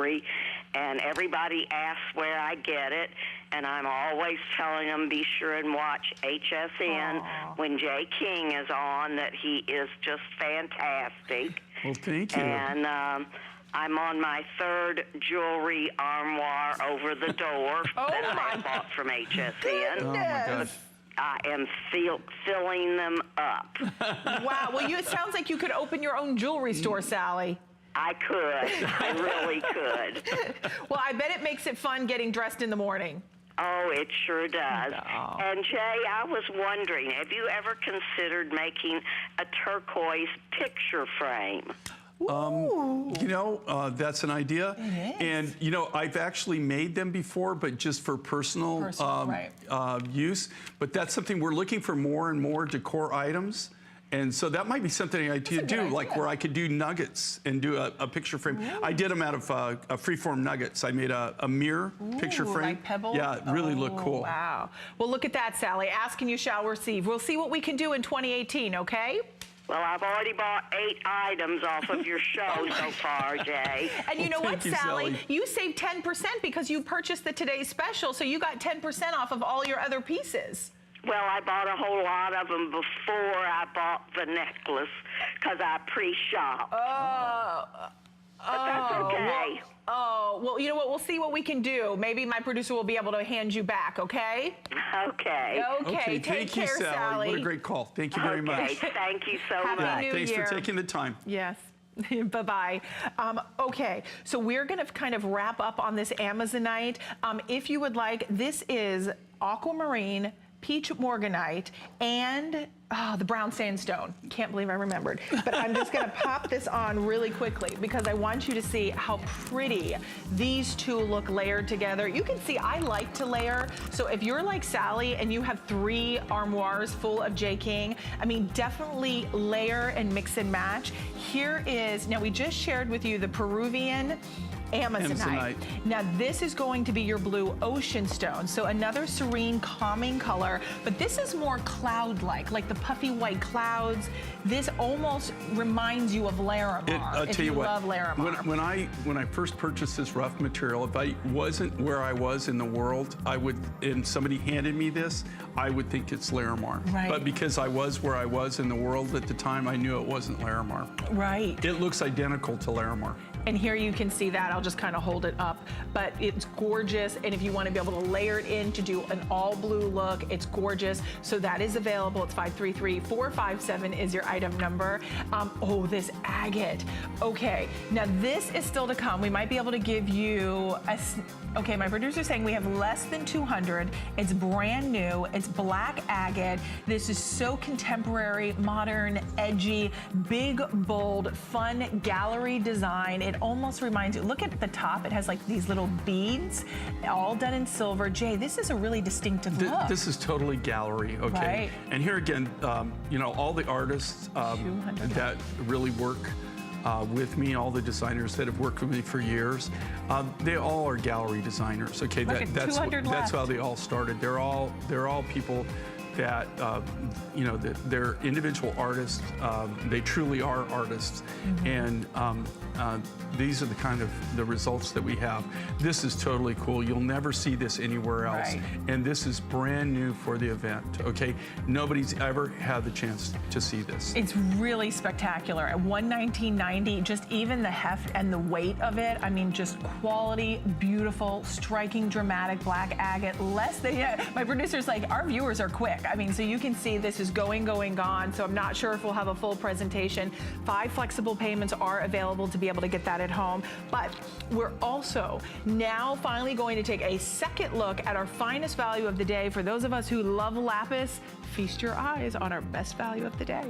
jewelry, and everybody asks where I get it, and I'm always telling them be sure and watch HSN when Jay King is on, that he is just fantastic. Well, thank you. And I'm on my third jewelry armoire over the door that I bought from HSN. Oh, my gosh. I am filling them up. Wow. Well, it sounds like you could open your own jewelry store, Sally. I could. I really could. Well, I bet it makes it fun getting dressed in the morning. Oh, it sure does. Oh. And Jay, I was wondering, have you ever considered making a turquoise picture frame? You know, that's an idea. It is. And, you know, I've actually made them before, but just for personal right. use. But that's something we're looking for, more and more decor items. And so that might be something I could do, like where I could do nuggets and do a picture frame. Ooh. I did them out of freeform nuggets. I made a mirror picture frame. Like pebble? Yeah, it really looked cool. Wow. Well, look at that, Sally. Ask and you shall receive. We'll see what we can do in 2018, okay? Well, I've already bought 8 items off of your show so far, Jay. And you know what, Sally? Sally? You saved 10% because you purchased the Today's Special, so you got 10% off of all your other pieces. Well, I bought a whole lot of them before I bought the necklace because I pre-shopped. But that's okay. Well, you know what? We'll see what we can do. Maybe my producer will be able to hand you back, okay? Okay. Okay, take care, Sally. What a great call. Thank you very much. Thank you so Happy much. New Thanks Year. for taking the time. Yes. Bye-bye. Okay, so we're going to kind of wrap up on this Amazonite. If you would like, this is aquamarine, peach morganite, and the brown sandstone. Can't believe I remembered. But I'm just gonna pop this on really quickly because I want you to see how pretty these two look layered together. You can see I like to layer. So if you're like Sally and you have 3 armoires full of J. King, I mean, definitely layer and mix and match. Here is, now we just shared with you the Peruvian Amazonite. Now this is going to be your blue ocean stone. So another serene, calming color, but this is more cloud-like, like the puffy white clouds. This almost reminds you of Larimar. I'll tell you what, love Larimar. when I first purchased this rough material, if I wasn't where I was in the world, and somebody handed me this, I would think it's Larimar. Right. But because I was where I was in the world at the time, I knew it wasn't Larimar. Right. It looks identical to Larimar. And here you can see that. I'll just kind of hold it up, but it's gorgeous. And if you want to be able to layer it in to do an all blue look, it's gorgeous. So that is available. It's 533457 is your item number. Oh, this agate. Okay, now this is still to come. We might be able to give you okay, my producer's saying we have less than 200. It's brand new. It's black agate. This is so contemporary, modern, edgy, big, bold, fun gallery design. It almost reminds you, look at the top. It has like these little beads, all done in silver. Jay, this is a really distinctive look. This is totally gallery, okay? Right. And here again, you know, all the artists that really work with me, all the designers that have worked with me for years, they all are gallery designers. Okay, that's how they all started. They're all people that you know, they're individual artists. They truly are artists, and these are the kind of the results that we have. This is totally cool. You'll never see this anywhere else. Right. And this is brand new for the event, okay? Nobody's ever had the chance to see this. It's really spectacular. At $119.90, just even the heft and the weight of it, I mean, just quality, beautiful, striking, dramatic black agate. Less than, my producer's like, our viewers are quick. I mean, so you can see this is going, gone. So I'm not sure if we'll have a full presentation. 5 flexible payments are available to be able to get that at home. But we're also now finally going to take a second look at our finest value of the day. For those of us who love lapis, feast your eyes on our best value of the day.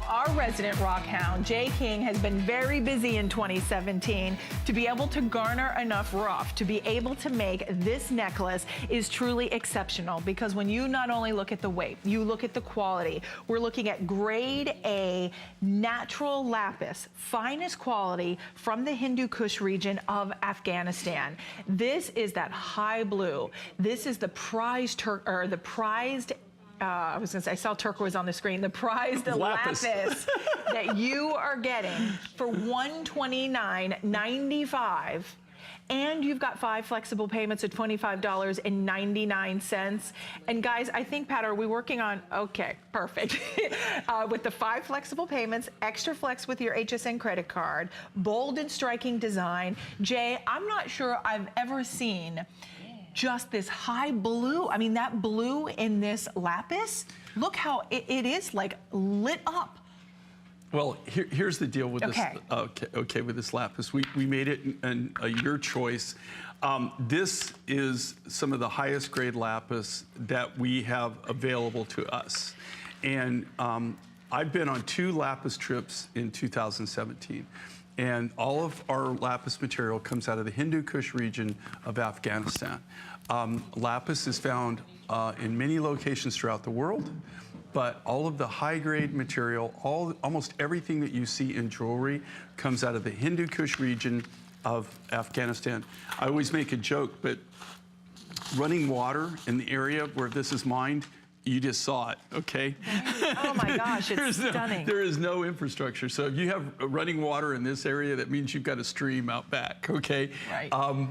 All resident rock hound, Jay King, has been very busy in 2017 to be able to garner enough rough to be able to make this necklace is truly exceptional, because when you not only look at the weight, you look at the quality. We're looking at grade A natural lapis, finest quality from the Hindu Kush region of Afghanistan. This is that high blue. This is the prized I was gonna say, I saw turquoise on the screen, the prized lapis that you are getting for $129.95. And you've got 5 flexible payments at $25.99. And guys, I think, Pat, are we working on, okay, perfect. With the 5 flexible payments, extra flex with your HSN credit card, bold and striking design. Jay, I'm not sure I've ever seen just this high blue. I mean, that blue in this lapis, look how it is like lit up. Well, here's the deal with this. Okay, with this lapis, we made it in your choice. This is some of the highest grade lapis that we have available to us, and I've been on 2 lapis trips in 2017. And all of our lapis material comes out of the Hindu Kush region of Afghanistan. Lapis is found in many locations throughout the world, but all of the high-grade material, almost everything that you see in jewelry comes out of the Hindu Kush region of Afghanistan. I always make a joke, but running water in the area where this is mined, you just saw it, okay? Oh my gosh, it's stunning. There is no infrastructure. So if you have running water in this area, that means you've got a stream out back, okay? Right. Look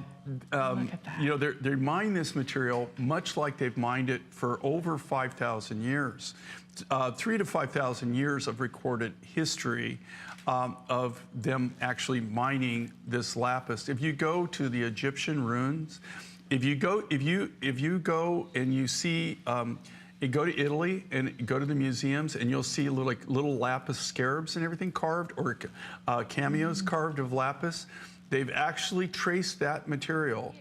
at that. You know, they mine this material much like they've mined it for over 5,000 years. 3,000 to 5,000 years of recorded history of them actually mining this lapis. If you go to the Egyptian ruins, if you go and you see, you go to Italy and go to the museums, and you'll see little lapis scarabs and everything carved, or cameos carved of lapis. They've actually traced that material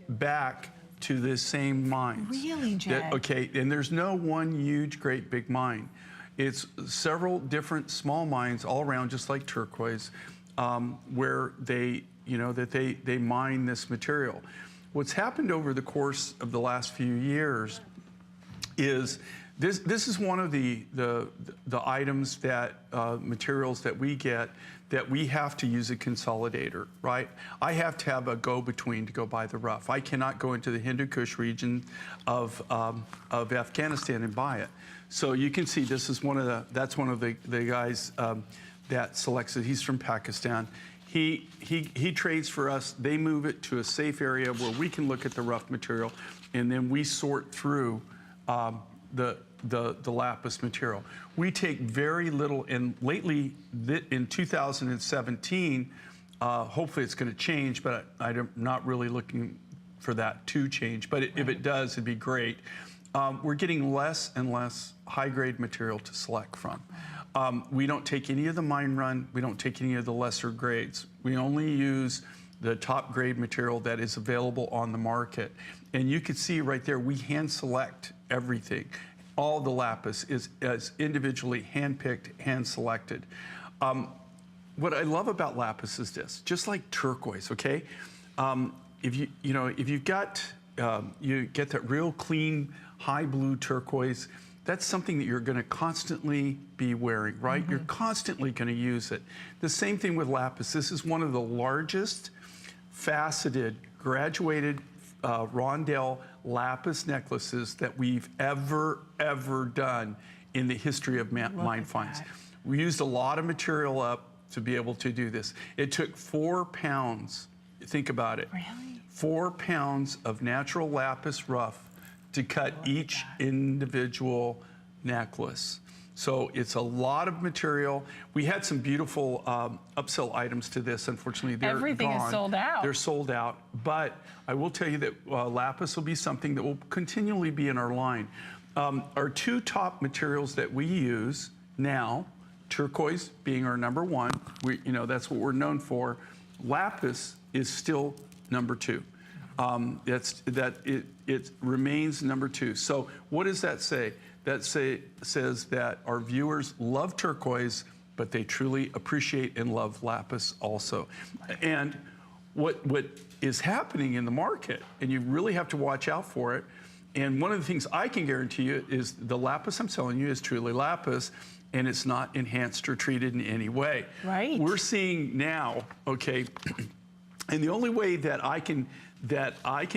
back to the same mines. Really, Jay? Okay, and there's no one huge, great, big mine. It's several different small mines all around, just like turquoise, where they mine this material. What's happened over the course of the last few years is this is one of the items that materials that we get that we have to use a consolidator, right? I have to have a go-between to go buy the rough. I cannot go into the Hindu Kush region of Afghanistan and buy it. So you can see this is that's one of the guys that selects it. He's from Pakistan. He trades for us. They move it to a safe area where we can look at the rough material, and then we sort through the lapis material. We take very little, and lately in 2017, hopefully it's going to change, but I'm not really looking for that to change. But if it does, it'd be great. We're getting less and less high-grade material to select from. We don't take any of the mine run. We don't take any of the lesser grades. We only use the top grade material that is available on the market. And you can see right there, we hand select everything. All the lapis is individually hand-picked, hand-selected. What I love about lapis is this, just like turquoise, okay? If you've got, you get that real clean, high blue turquoise, that's something that you're gonna constantly be wearing, right? You're constantly gonna use it. The same thing with lapis. This is one of the largest faceted, graduated rondelle lapis necklaces that we've ever done in the history of mine finds. We used a lot of material up to be able to do this. It took 4 pounds, think about it. Really? 4 pounds of natural lapis rough to cut each individual necklace. So it's a lot of material. We had some beautiful upsell items to this. Unfortunately, they're Everything gone. is sold out. They're sold out. But I will tell you that lapis will be something that will continually be in our line. Our 2 top materials that we use now, turquoise being our #1, that's what we're known for. Lapis is still #2. It remains #2. So what does that say? That says that our viewers love turquoise, but they truly appreciate and love lapis also. And what is happening in the market, and you really have to watch out for it, and one of the things I can guarantee you is the lapis I'm selling you is truly lapis, and it's not enhanced or treated in any way. Right. We're seeing now, okay, and the only way that I can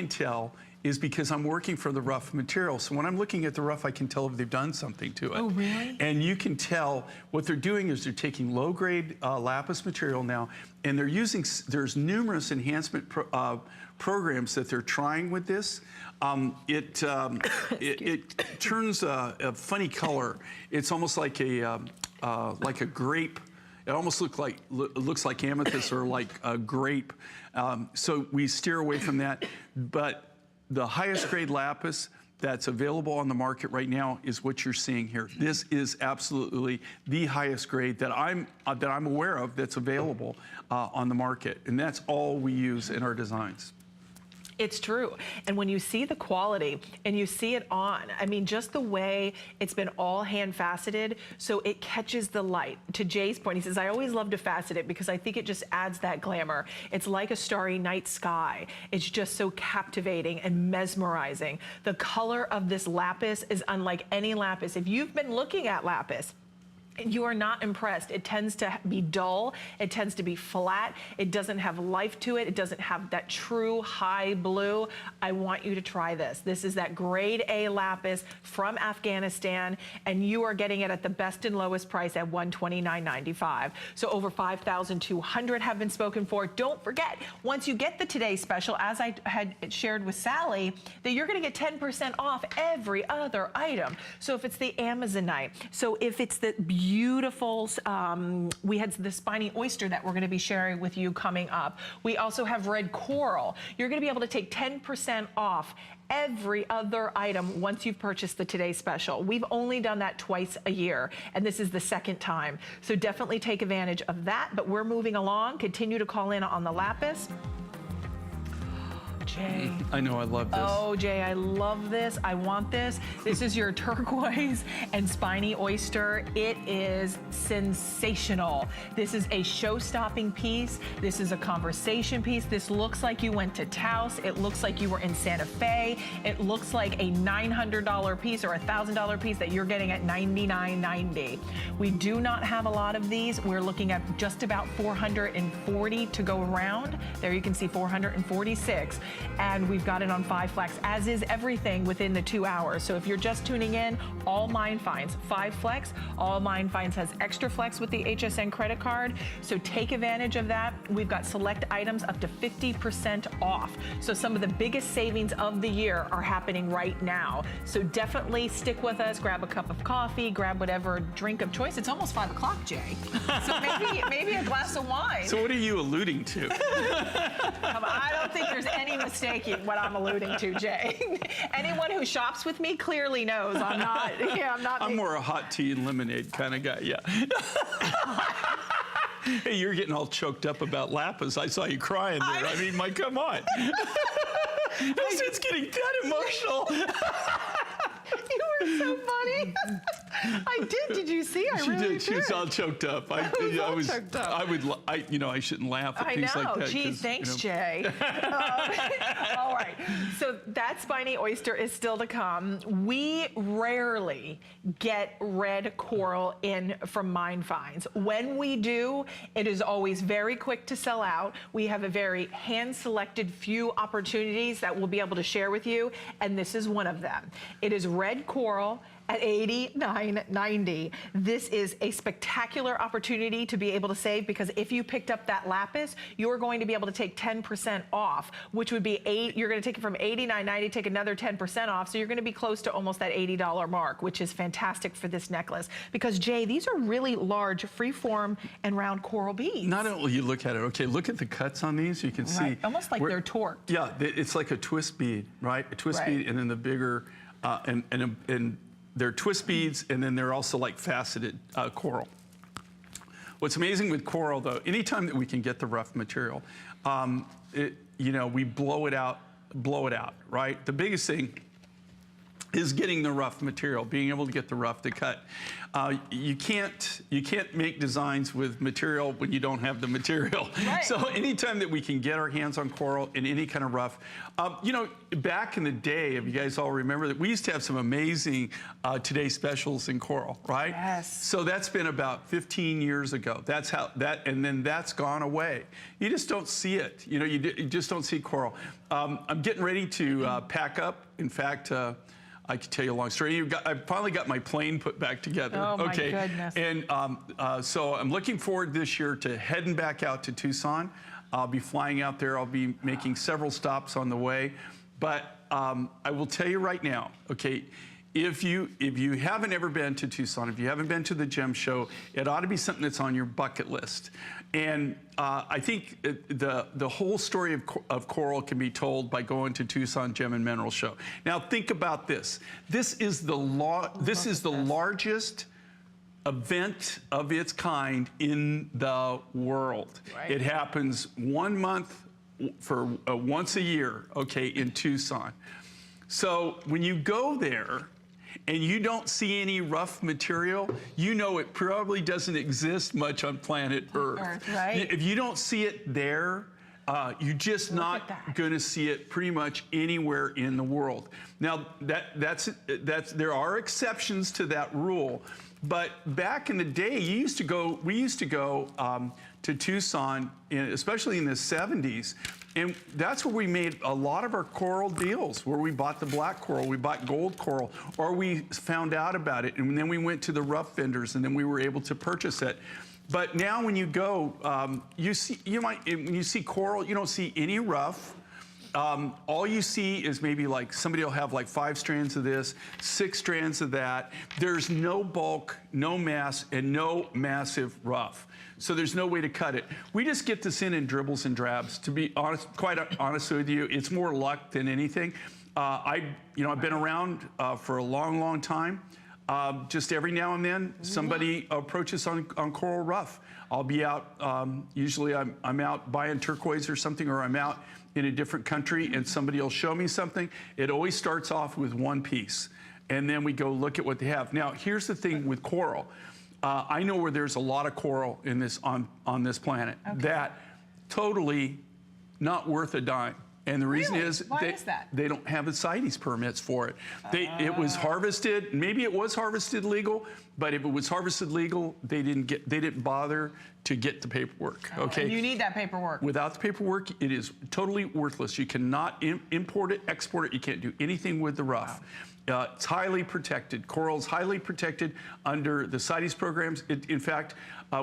tell is because I'm working for the rough material. So when I'm looking at the rough, I can tell if they've done something to it. Oh, really? And you can tell what they're doing is they're taking low-grade lapis material now, and they're using, there's numerous enhancement programs that they're trying with this. It turns a funny color. It's almost like a grape. It almost looks like amethyst or like a grape. So we steer away from that. But the highest grade lapis that's available on the market right now is what you're seeing here. This is absolutely the highest grade that I'm aware of that's available on the market, and that's all we use in our designs. It's true. And when you see the quality and you see it on, I mean, just the way it's been all hand faceted, so it catches the light. To Jay's point, he says, I always love to facet it because I think it just adds that glamour. It's like a starry night sky. It's just so captivating and mesmerizing. The color of this lapis is unlike any lapis. If you've been looking at lapis, you are not impressed. It tends to be dull. It tends to be flat. It doesn't have life to it. It doesn't have that true high blue. I want you to try this. This is that grade A lapis from Afghanistan, and you are getting it at the best and lowest price at $129.95. So over 5,200 have been spoken for. Don't forget, once you get the Today Special, as I had shared with Sally, that you're gonna get 10% off every other item. So if it's the Amazonite, so if it's the beautiful, we had the spiny oyster that we're going to be sharing with you coming up. We also have red coral. You're going to be able to take 10% off every other item once you've purchased the Today Special. We've only done that twice a year, and this is the second time. So definitely take advantage of that, but we're moving along. Continue to call in on the lapis. Jay. I know, I love this. Oh, Jay, I love this. I want this. This is your turquoise and spiny oyster. It is sensational. This is a show-stopping piece. This is a conversation piece. This looks like you went to Taos. It looks like you were in Santa Fe. It looks like a $900 piece or a $1,000 piece that you're getting at $99.90. We do not have a lot of these. We're looking at just about 440 to go around. There you can see 446. And we've got it on 5 flex, as is everything within the 2 hours. So if you're just tuning in, all Mind Finds 5 flex. All Mind Finds has extra flex with the HSN credit card. So take advantage of that. We've got select items up to 50% off. So some of the biggest savings of the year are happening right now. So definitely stick with us. Grab a cup of coffee. Grab whatever drink of choice. It's almost 5 o'clock, Jay. So maybe a glass of wine. So what are you alluding to? I don't think there's any mistaking what I'm alluding to, Jay. Anyone who shops with me clearly knows I'm not. Yeah, I'm not. I'm more a hot tea and lemonade kind of guy. Yeah. Hey, you're getting all choked up about lapis. I saw you crying there. I mean, come on. It's getting that emotional. You were so funny. I did. Did you see? I really did. She was all choked up. I shouldn't laugh at things like that. Gee, thanks, Jay. All right. So that spiny oyster is still to come. We rarely get red coral in from Mind Finds. When we do, it is always very quick to sell out. We have a very hand-selected few opportunities that we'll be able to share with you, and this is one of them. It is red coral at $89.90. This is a spectacular opportunity to be able to save, because if you picked up that lapis, you're going to be able to take 10% off, which would be you're going to take it from $89.90, take another 10% off, so you're going to be close to almost that $80 mark, which is fantastic for this necklace. Because Jay, these are really large, free-form and round coral beads. Not only you look at it, okay, look at the cuts on these. You can see almost like they're torqued. Yeah, it's like a twist bead, right? A twist bead, and then the bigger, and they're twist beads, and then they're also like faceted coral. What's amazing with coral, though, anytime that we can get the rough material, we blow it out, right? The biggest thing is getting the rough material, being able to get the rough to cut. You can't make designs with material when you don't have the material. Right. So anytime that we can get our hands on coral in any kind of rough, you know, back in the day, if you guys all remember that we used to have some amazing Today specials in coral, right? Yes. So that's been about 15 years ago. That's how that, and then that's gone away. You just don't see it. You know, you just don't see coral. I'm getting ready to pack up. In fact, I could tell you a long story. I finally got my plane put back together. Oh, my goodness. And so I'm looking forward this year to heading back out to Tucson. I'll be flying out there. I'll be making several stops on the way. But I will tell you right now, okay, if you haven't ever been to Tucson, if you haven't been to the Gem Show, it ought to be something that's on your bucket list. And I think the whole story of coral can be told by going to Tucson Gem and Mineral Show. Now think about this. This is the largest event of its kind in the world. Right. It happens 1 month for once a year, okay, in Tucson. So when you go there and you don't see any rough material, you know it probably doesn't exist much on planet Earth. Right? If you don't see it there, you're just not going to see it pretty much anywhere in the world. Now, there are exceptions to that rule, but back in the day, we used to go to Tucson, especially in the 70s, and that's where we made a lot of our coral deals, where we bought the black coral, we bought gold coral, or we found out about it, and then we went to the rough vendors, and then we were able to purchase it. But now when you go, when you see coral, you don't see any rough. All you see is maybe like somebody will have like 5 strands of this, 6 strands of that. There's no bulk, no mass, and no massive rough. So there's no way to cut it. We just get this in dribbles and drabs. To be honest, quite honest with you, it's more luck than anything. I've been around for a long, long time. Just every now and then, somebody approaches on coral rough. I'll be out, usually I'm out buying turquoise or something, or I'm out in a different country and somebody will show me something. It always starts off with one piece, and then we go look at what they have. Now, here's the thing with coral. I know where there's a lot of coral in this on this planet that totally not worth a dime. And the reason is, they don't have the CITES permits for it. It was harvested, maybe it was harvested legal, but if it was harvested legal, they didn't bother to get the paperwork. Okay. And you need that paperwork. Without the paperwork, it is totally worthless. You cannot import it, export it. You can't do anything with the rough. It's highly protected. Coral is highly protected under the CITES programs. In fact,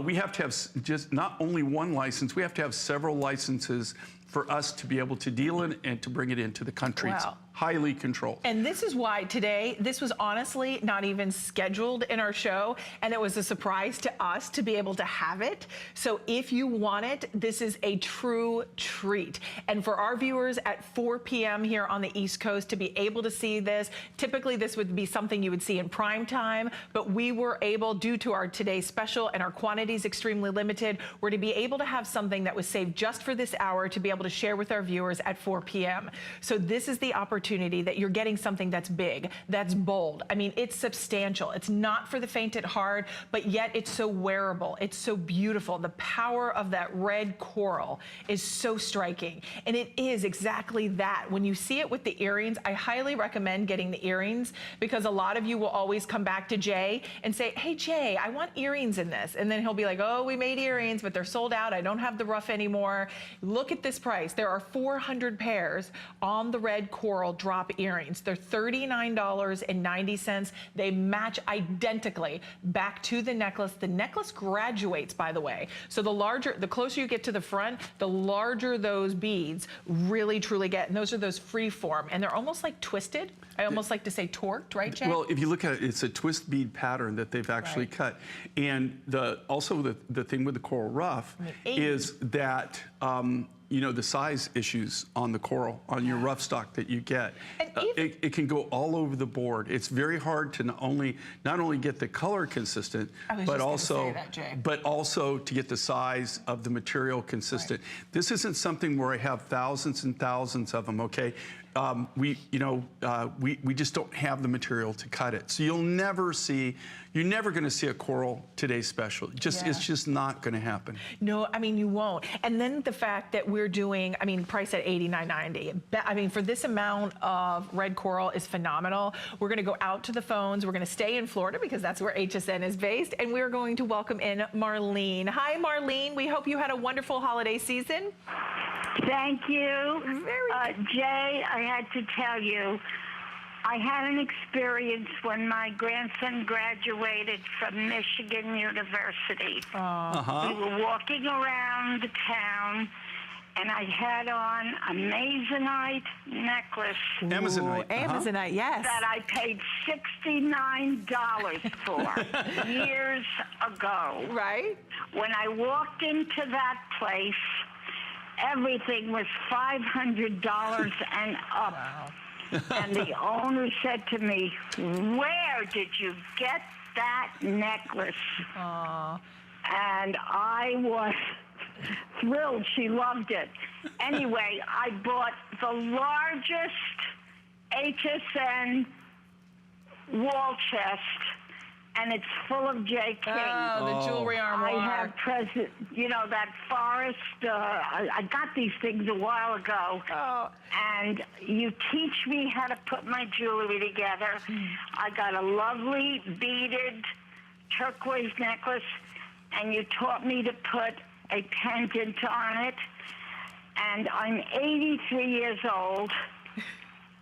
we have to have just not only one license, we have to have several licenses for us to be able to deal in and to bring it into the country. Wow. It's highly controlled. And this is why today, this was honestly not even scheduled in our show, and it was a surprise to us to be able to have it. So if you want it, this is a true treat. And for our viewers at 4 p.m. here on the East Coast to be able to see this, typically this would be something you would see in prime time, but we were able, due to our today's special and our quantities extremely limited, we're to be able to have something that was saved just for this hour to be able to share with our viewers at 4 p.m. So this is the opportunity that you're getting something that's big, that's bold. I mean, it's substantial. It's not for the faint at heart, but yet it's so wearable. It's so beautiful. The power of that red coral is so striking. And it is exactly that. When you see it with the earrings, I highly recommend getting the earrings, because a lot of you will always come back to Jay and say, hey, Jay, I want earrings in this. And then he'll be like, oh, we made earrings, but they're sold out. I don't have the rough anymore. Look at this price. There are 400 pairs on the red coral drop earrings. They're $39.90. They match identically back to the necklace. The necklace graduates, by the way. So the closer you get to the front, the larger those beads really truly get. And those are those free form. And they're almost like twisted. I almost like to say torqued, right, Jay? Well, if you look at it, it's a twist bead pattern that they've actually cut. And also the thing with the coral rough is that the size issues on the coral, on your rough stock that you get. It can go all over the board. It's very hard to not only get the color consistent, but also to get the size of the material consistent. This isn't something where I have thousands and thousands of them, okay? we just don't have the material to cut it. So you're never going to see a coral today special. It's just not going to happen. No, I mean, you won't. And then the fact that we're doing, I mean, price at $89.90. I mean, for this amount of red coral is phenomenal. We're going to go out to the phones. We're going to stay in Florida because that's where HSN is based. And we're going to welcome in Marlene. Hi, Marlene. We hope you had a wonderful holiday season. Thank you. Jay, I had to tell you, I had an experience when my grandson graduated from Michigan University. We were walking around the town, and I had on a Amazonite necklace. Amazonite. Amazonite, yes. That I paid $69 for years ago. Right. When I walked into that place, everything was $500 and up. Wow. And the owner said to me, "Where did you get that necklace?" And I was thrilled. She loved it. Anyway, I bought the largest HSN wall chest, and it's full of J. King. Oh, the jewelry armoire. I have that forest. I got these things a while ago. And you teach me how to put my jewelry together. I got a lovely beaded turquoise necklace, and you taught me to put a pendant on it. And I'm 83 years old.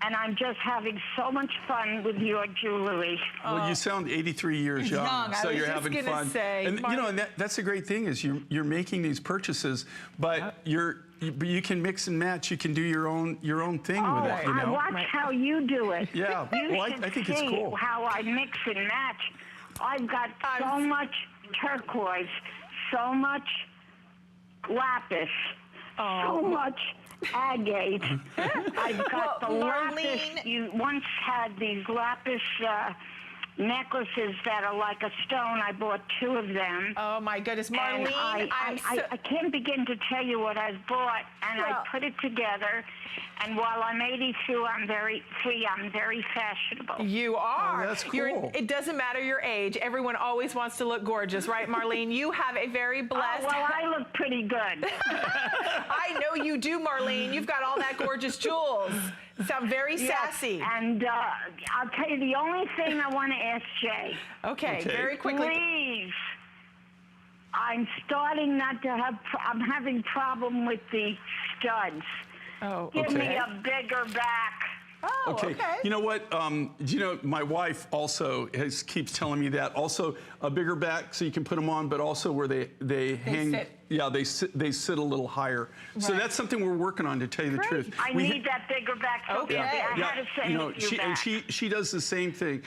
And I'm just having so much fun with your jewelry. Well, you sound 83 years young, so you're having fun. And and that's a great thing is you're making these purchases, but you can mix and match. You can do your own thing with it. You know? I watch how you do it. Yeah, well, I think it's cool. How I mix and match. I've got so much turquoise, so much lapis, so much agate. I've got the lapis. You once had these lapis necklaces that are like a stone. I bought 2 of them. Oh my goodness, Marlene! I can't begin to tell you what I've bought, and I put it together. And while I'm 82, I'm very free. I'm very fashionable. You are. Oh, that's cool. It doesn't matter your age. Everyone always wants to look gorgeous, right, Marlene? You have a very blessed. Well, I look pretty good. I know you do, Marlene. You've got all that gorgeous jewels. You sound very sassy. Yes, and I'll tell you the only thing I want to ask Jay. Okay, very quickly. Please. I'm starting not to have. I'm having problem with the studs. Oh, Give me a bigger back. Oh, okay. You know what? My wife also keeps telling me that. Also, a bigger back so you can put them on, but also where they hang. Sit. Yeah, they sit a little higher. Right. So that's something we're working on, to tell you the truth. I need that bigger back. Okay. I had to send you back. And she does the same thing.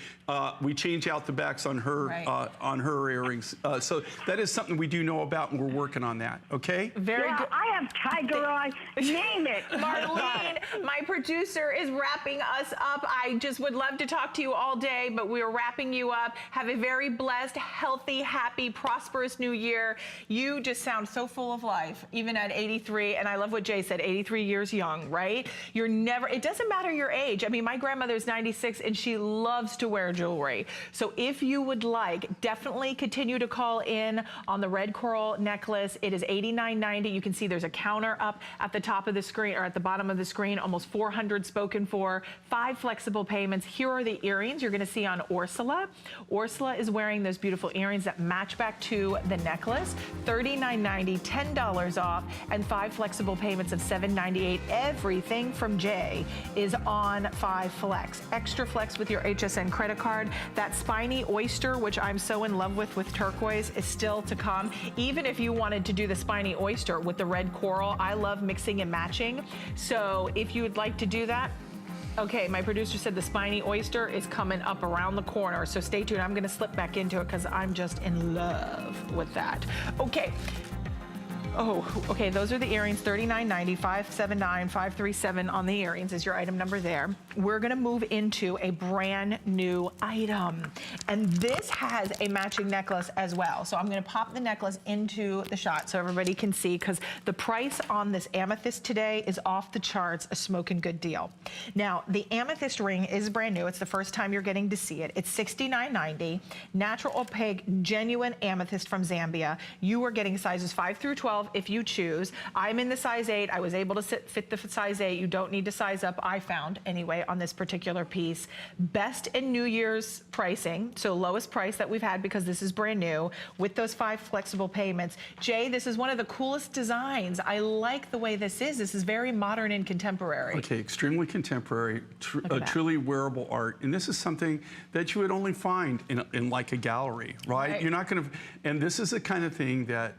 We change out the backs on her earrings. So that is something we do know about, and we're working on that. Okay. Very good. I have tiger eyes. Name it. Marlene, my producer is wrapping us up. I just would love to talk to you all day, but we are wrapping you up. Have a very blessed, healthy, happy, prosperous new year. You just sound so full of life, even at 83. And I love what Jay said, 83 years young, right? It doesn't matter your age. I mean, my grandmother's 96 and she loves to wear jewelry. So if you would like, definitely continue to call in on the red coral necklace. It is $89.90. You can see there's a counter up at the top of the screen, or at the bottom of the screen, almost 400 spoken for, 5 flexible payments. Here are the earrings you're gonna see on Ursula. Ursula is wearing those beautiful earrings that match back to the necklace. $39.90, $10 off, and 5 flexible payments of $7.98. Everything from Jay is on 5 Flex. Extra Flex with your HSN credit card. That spiny oyster, which I'm so in love with turquoise, is still to come. Even if you wanted to do the spiny oyster with the red coral, I love mixing and matching. So if you would like to do that, okay, my producer said the spiny oyster is coming up around the corner, so stay tuned. I'm gonna slip back into it because I'm just in love with that. Okay. Oh, okay, those are the earrings, $39.90, $579, $537 on the earrings is your item number there. We're gonna move into a brand new item. And this has a matching necklace as well. So I'm gonna pop the necklace into the shot so everybody can see, because the price on this amethyst today is off the charts, a smoking good deal. Now, the amethyst ring is brand new. It's the first time you're getting to see it. It's $69.90, natural opaque, genuine amethyst from Zambia. You are getting sizes 5 through 12 if you choose. I'm in the size 8. I was able to fit the size 8. You don't need to size up, I found, anyway, on this particular piece. Best in New Year's pricing, so lowest price that we've had because this is brand new, with those 5 flexible payments. Jay, this is one of the coolest designs. I like the way this is. This is very modern and contemporary. Okay, extremely contemporary, truly wearable art. And this is something that you would only find in like a gallery, right? You're not gonna, and this is the kind of thing that,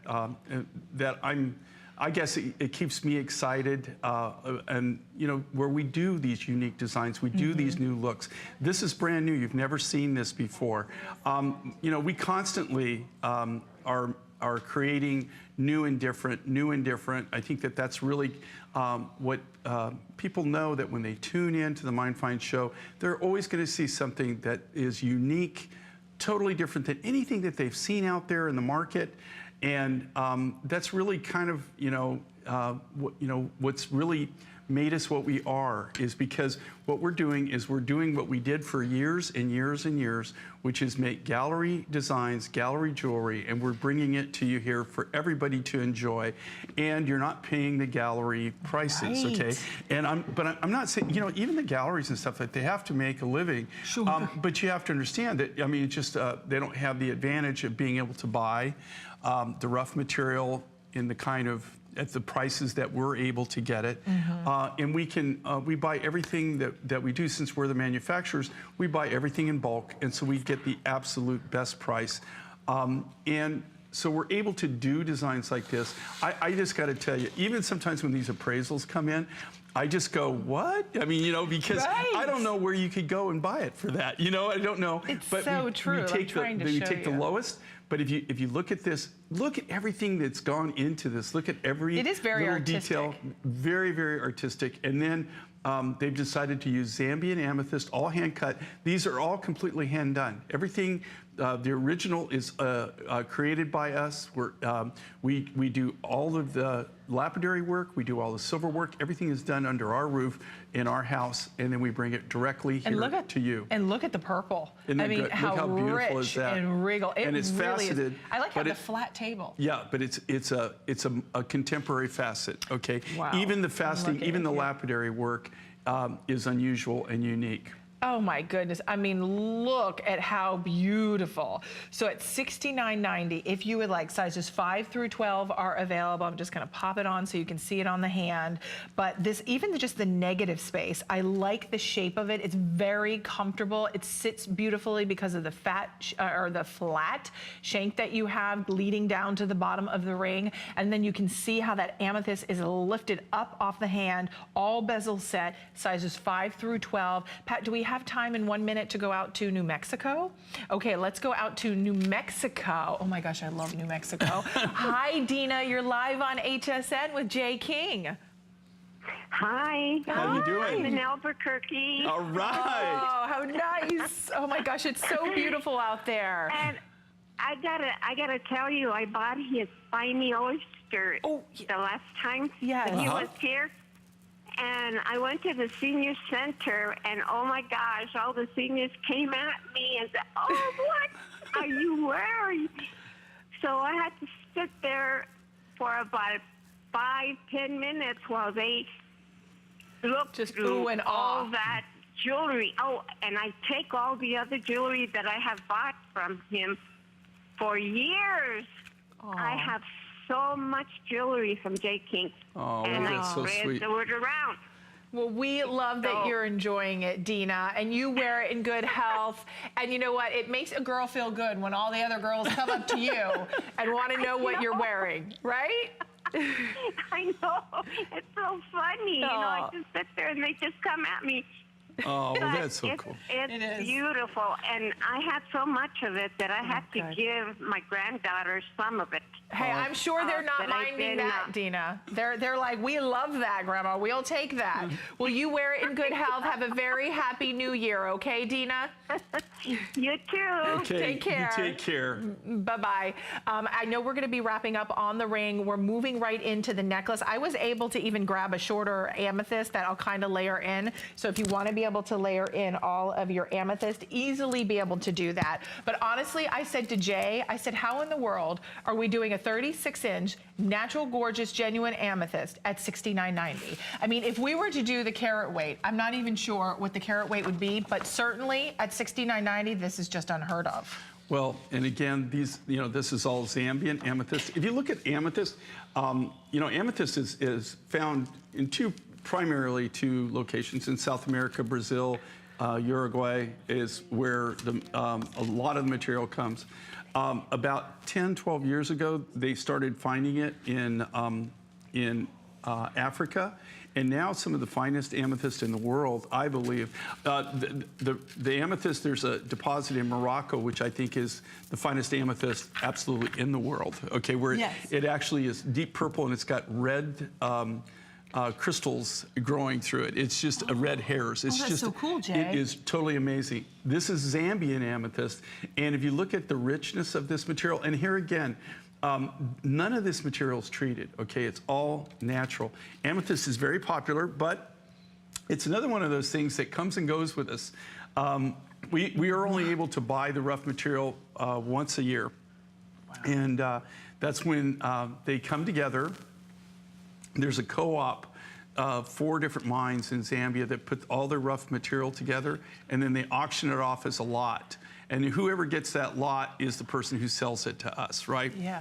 I guess it keeps me excited, and you know, where we do these unique designs, we do these new looks. This is brand new. You've never seen this before. You know, we constantly are creating new and different. I think that that's really what people know, that when they tune in to the Mind Find show, they're always going to see something that is unique, totally different than anything that they've seen out there in the market. And that's really kind of, what's really made us what we are, is because what we're doing is we're doing what we did for years and years and years, which is make gallery designs, gallery jewelry, and we're bringing it to you here for everybody to enjoy. And you're not paying the gallery prices, okay? And I'm not saying, you know, even the galleries and stuff, that they have to make a living. Sure. But you have to understand that, I mean, it's just they don't have the advantage of being able to buy the rough material in the kind of at the prices that we're able to get it. And we can, we buy everything that we do. Since we're the manufacturers, we buy everything in bulk, and so we get the absolute best price. And so we're able to do designs like this. I just got to tell you, even sometimes when these appraisals come in, I just go, what? I mean, you know, because I don't know where you could go and buy it for that. You know, I don't know. It's but so true. We take the lowest. But if you look at this, look at everything that's gone into this. Look at every little detail. Very, very artistic. And then they've decided to use Zambian amethyst, all hand cut. These are all completely hand done. Everything, the original is created by us. We do all of the lapidary work. We do all the silver work. Everything is done under our roof in our house, and then we bring it directly here to you. And look at the purple. I mean, look how beautiful is that? And regal. And it's really faceted. I like how the flat table. Yeah, but it's a contemporary facet. Okay. Wow. Even the faceting, even the lapidary work is unusual and unique. Oh my goodness. I mean, look at how beautiful. So at $69.90, if you would like, sizes 5 through 12 are available. I'm just gonna pop it on so you can see it on the hand. But this, even just the negative space, I like the shape of it. It's very comfortable. It sits beautifully because of the flat shank that you have leading down to the bottom of the ring. And then you can see how that amethyst is lifted up off the hand, all bezel set, sizes 5 through 12. Pat, do we have time in 1 minute to go out to New Mexico? Okay, let's go out to New Mexico. Oh my gosh, I love New Mexico. Hi, Dina, you're live on HSN with Jay King. Hi. How are you doing? I'm in Albuquerque. All right. Oh, how nice. Oh my gosh, it's so beautiful out there. And I gotta tell you, I bought his spiny oyster the last time that he was here. And I went to the senior center, and oh my gosh, all the seniors came at me and said, "Oh, what are you wearing?" So I had to sit there for about 5-10 minutes while they looked through all that jewelry. Oh, and I take all the other jewelry that I have bought from him for years. Aww. I have so much jewelry from Jay King. Oh, and that's so sweet. the word around. Well, we love that you're enjoying it, Dina, and you wear it in good health. And you know what? It makes a girl feel good when all the other girls come up to you and want to know what you're wearing, right? I know. It's so funny. You know, I just sit there and they just come at me. Oh, well, But that's so cool. It is. It's beautiful, and I had so much of it that I had to give my granddaughter some of it. Hey, I'm sure they're not that I minding did that, not. They're like, we love that, Grandma. We'll take that. Will you wear it in good health? Have a very happy New Year, okay, Dina? You too. Okay, Take care. You take care. Bye-bye. I know we're going to be wrapping up on the ring. We're moving right into the necklace. I was able to even grab a shorter amethyst that I'll kind of layer in. So if you want to be able to layer in all of your amethyst, easily be able to do that. But honestly, I said to Jay, I said, how in the world are we doing a 36-inch natural, gorgeous, genuine amethyst at $69.90? I mean, if we were to do the carat weight, I'm not even sure what the carat weight would be, but certainly at $69.90, this is just unheard of. Well, and again, these, this is all Zambian amethyst. If you look at amethyst, amethyst is found in primarily two locations in South America. Brazil, Uruguay is where a lot of the material comes. About 10, 12 years ago, they started finding it in Africa. And now some of the finest amethyst in the world, I believe. The amethyst, there's a deposit in Morocco, which I think is the finest amethyst absolutely in the world, okay, where it actually is deep purple and it's got red crystals growing through it. It's just red hairs. It's that's just so cool, Jay. It is totally amazing. This is Zambian amethyst, and if you look at the richness of this material, and here again, none of this material is treated, okay? It's all natural. Amethyst is very popular, but it's another one of those things that comes and goes with us. We are only able to buy the rough material once a year. Wow. And that's when they come together. There's a co-op, 4 different mines in Zambia that put all their rough material together, and then they auction it off as a lot. And whoever gets that lot is the person who sells it to us, right? Yeah.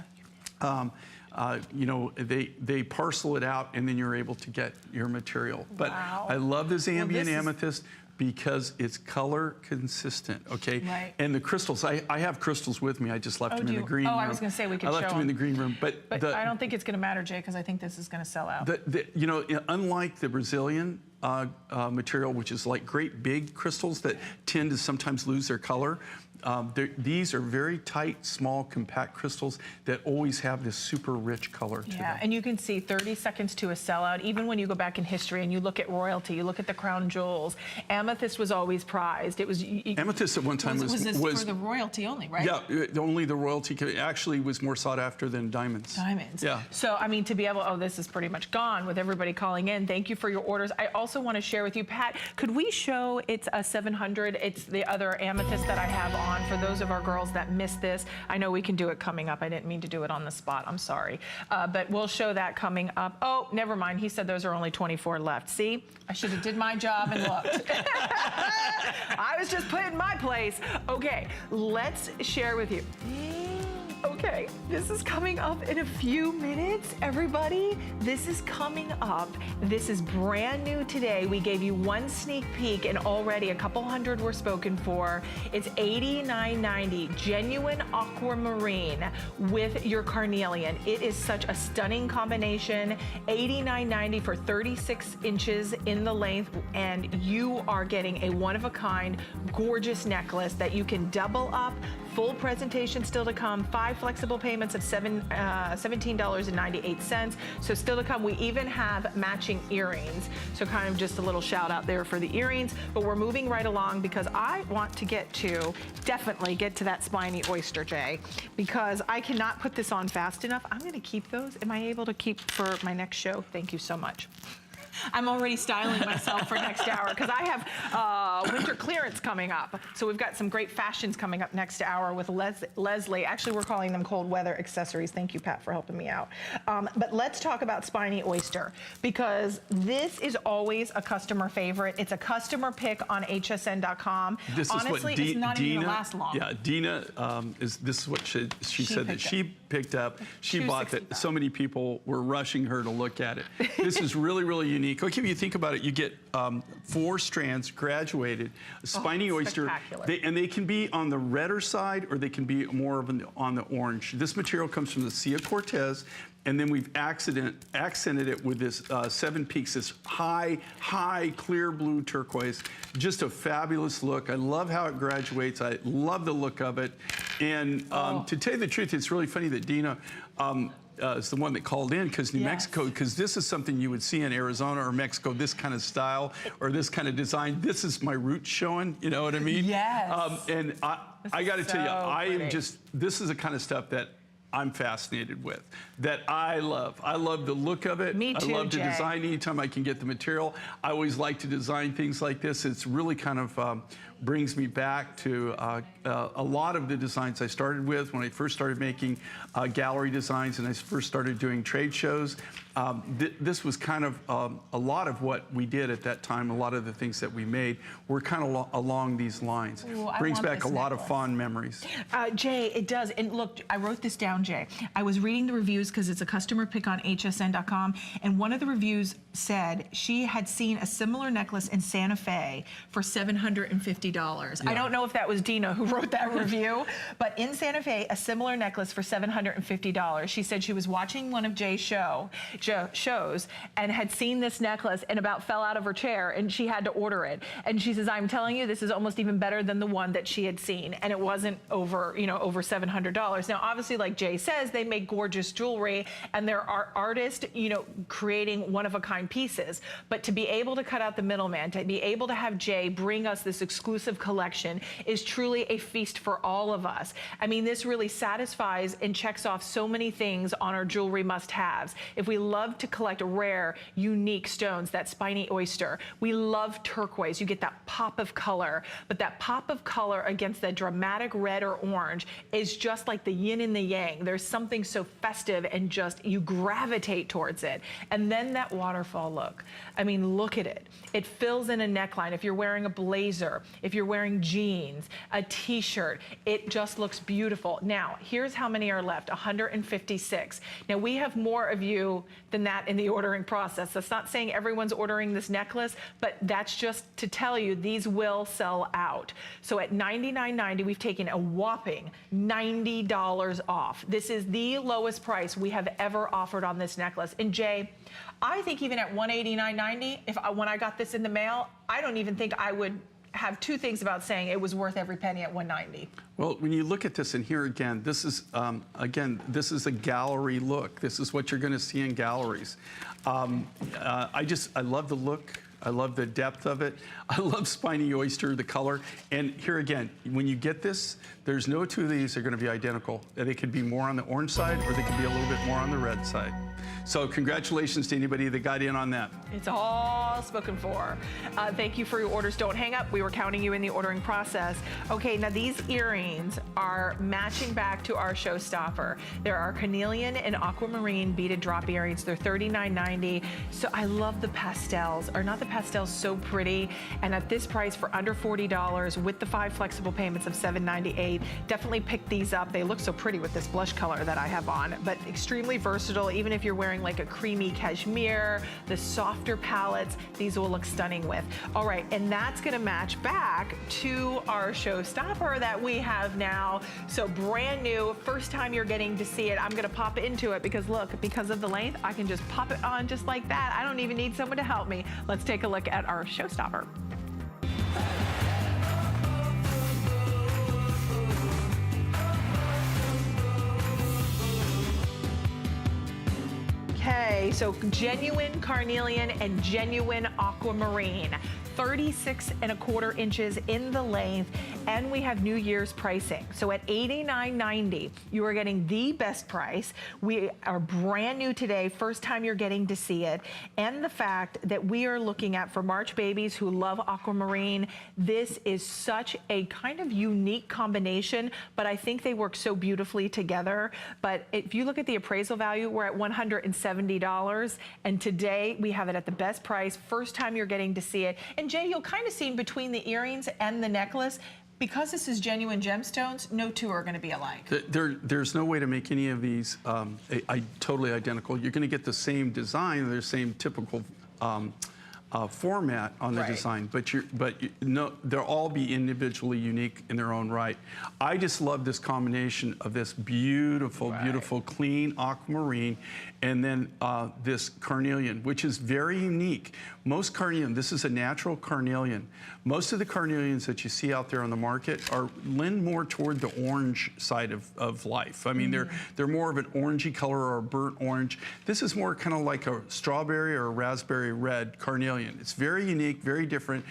They parcel it out, and then you're able to get your material. But I love the Zambian amethyst because it's color consistent, okay? Right. And the crystals, I have crystals with me. I just left them in the green room. I was going to say we could show I left them in the green room. But I don't think it's going to matter, Jay, because I think this is going to sell out. Unlike the Brazilian material, which is like great big crystals that tend to sometimes lose their color, these are very tight, small, compact crystals that always have this super rich color to them. Yeah, and you can see 30 seconds to a sellout. Even when you go back in history and you look at royalty, you look at the crown jewels, amethyst was always prized. It was amethyst at one time was for the royalty only, right? Yeah, only the royalty actually was more sought after than diamonds. Diamonds. Yeah. So I mean, to be able, this is pretty much gone with everybody calling in. Thank you for your orders. I also want to share with you, Pat. Could we show it's a 700? It's the other amethyst that I have on. For those of our girls that missed this, I know we can do it coming up. I didn't mean to do it on the spot. I'm sorry. But we'll show that coming up. Oh, never mind. He said those are only 24 left. See, I should have did my job and looked. I was just put in my place. Okay, let's share with you. Okay, this is coming up in a few minutes, everybody. This is coming up. This is brand new today. We gave you one sneak peek and already a couple hundred were spoken for. It's $89.90, genuine aquamarine with your carnelian. It is such a stunning combination. $89.90 for 36 inches in the length, and you are getting a one-of-a-kind, gorgeous necklace that you can double up. Full presentation still to come. 5 flexible payments of $17.98. So still to come. We even have matching earrings. So kind of just a little shout out there for the earrings. But we're moving right along because I want to definitely get to that spiny oyster, Jay, because I cannot put this on fast enough. I'm going to keep those. Am I able to keep for my next show? Thank you so much. I'm already styling myself for next hour because I have winter clearance coming up. So we've got some great fashions coming up next hour with Leslie. Actually, we're calling them cold weather accessories. Thank you, Pat, for helping me out. But let's talk about spiny oyster because this is always a customer favorite. It's a customer pick on hsn.com. This Honestly, is what it's not Dina, even going to last long. Yeah, Dina, this is what she said that she picked up. She bought that. So many people were rushing her to look at it. This is really, really unique. unique. Okay, if you think about it, you get 4 strands graduated, a spiny oyster, and they can be on the redder side or they can be more of on the orange. This material comes from the Sea of Cortez, and then we've accented it with this 7 peaks, this high, clear blue turquoise. Just a fabulous look. I love how it graduates. I love the look of it. And to tell you the truth, it's really funny that Dina is the one that called in, because New Mexico, because this is something you would see in Arizona or Mexico, this kind of style or this kind of design. This is my roots showing, you know what I mean? Yes. And I got to tell you, I am just, this is the kind of stuff that I'm fascinated with, that I love. I love the look of it. Me too, I love to Jay. design anytime I can get the material. I always like to design things like this. It's really kind of brings me back to a lot of the designs I started with when I first started making gallery designs and I first started doing trade shows. This was kind of a lot of what we did at that time. A lot of the things that we made were kind of along these lines. Ooh, brings back a lot of fond memories. Jay, it does. And look, I wrote this down, Jay. I was reading the reviews because it's a customer pick on hsn.com, and one of the reviews said she had seen a similar necklace in Santa Fe for $750. Yeah. I don't know if that was Dina who wrote that review, but in Santa Fe, a similar necklace for $750. She said she was watching one of Jay's shows and had seen this necklace and about fell out of her chair, and she had to order it. And she says, I'm telling you, this is almost even better than the one that she had seen, and it wasn't over, over $700. Now, obviously, like Jay says, they make gorgeous jewelry, and there are artists, creating one-of-a-kind pieces. But to be able to cut out the middleman, to be able to have Jay bring us this exclusive collection is truly a feast for all of us. I mean, this really satisfies and checks off so many things on our jewelry must-haves. If we love to collect rare, unique stones, that spiny oyster, we love turquoise. You get that pop of color, but that pop of color against that dramatic red or orange is just like the yin and the yang. There's something so festive and just you gravitate towards it. And then that waterfall look. I mean, look at it. It fills in a neckline. If you're wearing a blazer, if you're wearing jeans, a t-shirt, it just looks beautiful. Now, here's how many are left, 156. Now, we have more of you than that in the ordering process. That's not saying everyone's ordering this necklace, but that's just to tell you these will sell out. So at $99.90, we've taken a whopping $90 off. This is the lowest price we have ever offered on this necklace. And Jay, I think even at $189.90, when I got this in the mail, I don't even think I would have two things about saying it was worth every penny at $190. Well, when you look at this, and here again, this is a gallery look. This is what you're going to see in galleries. I love the look. I love the depth of it. I love spiny oyster, the color. And here again, when you get this, there's no two of these are going to be identical. They could be more on the orange side or they could be a little bit more on the red side. So congratulations to anybody that got in on that. It's all spoken for. Thank you for your orders. Don't hang up. We were counting you in the ordering process. Okay, now these earrings are matching back to our showstopper. There are carnelian and aquamarine beaded drop earrings. They're $39.90. So I love the pastels. Are not the pastels so pretty? And at this price for under $40 with the 5 flexible payments of $7.98, definitely pick these up. They look so pretty with this blush color that I have on, but extremely versatile. Even if you're wearing like a creamy cashmere, the softer palettes, these will look stunning with. All right, and that's gonna match back to our showstopper that we have now. So brand new, first time you're getting to see it. I'm gonna pop into it because look, because of the length, I can just pop it on just like that. I don't even need someone to help me. Let's take a look at our showstopper. Okay, so genuine carnelian and genuine aquamarine. 36¼ inches in the length, and we have New Year's pricing. So at $89.90, you are getting the best price. We are brand new today, first time you're getting to see it, and the fact that we are looking at, for March babies who love aquamarine, this is such a kind of unique combination, but I think they work so beautifully together. But if you look at the appraisal value, we're at $170, and today we have it at the best price, first time you're getting to see it. And Jay, you'll kind of see between the earrings and the necklace, because this is genuine gemstones, no two are going to be alike. There's no way to make any of these totally identical. You're going to get the same design, the same typical format on the design, but no, they'll all be individually unique in their own right. I just love this combination of this beautiful, beautiful, clean aquamarine, and then this carnelian, which is very unique. Most carnelian, this is a natural carnelian. Most of the carnelians that you see out there on the market are lean more toward the orange side of life. I mean, they're more of an orangey color or a burnt orange. This is more kind of like a strawberry or a raspberry red carnelian. It's very unique, very different,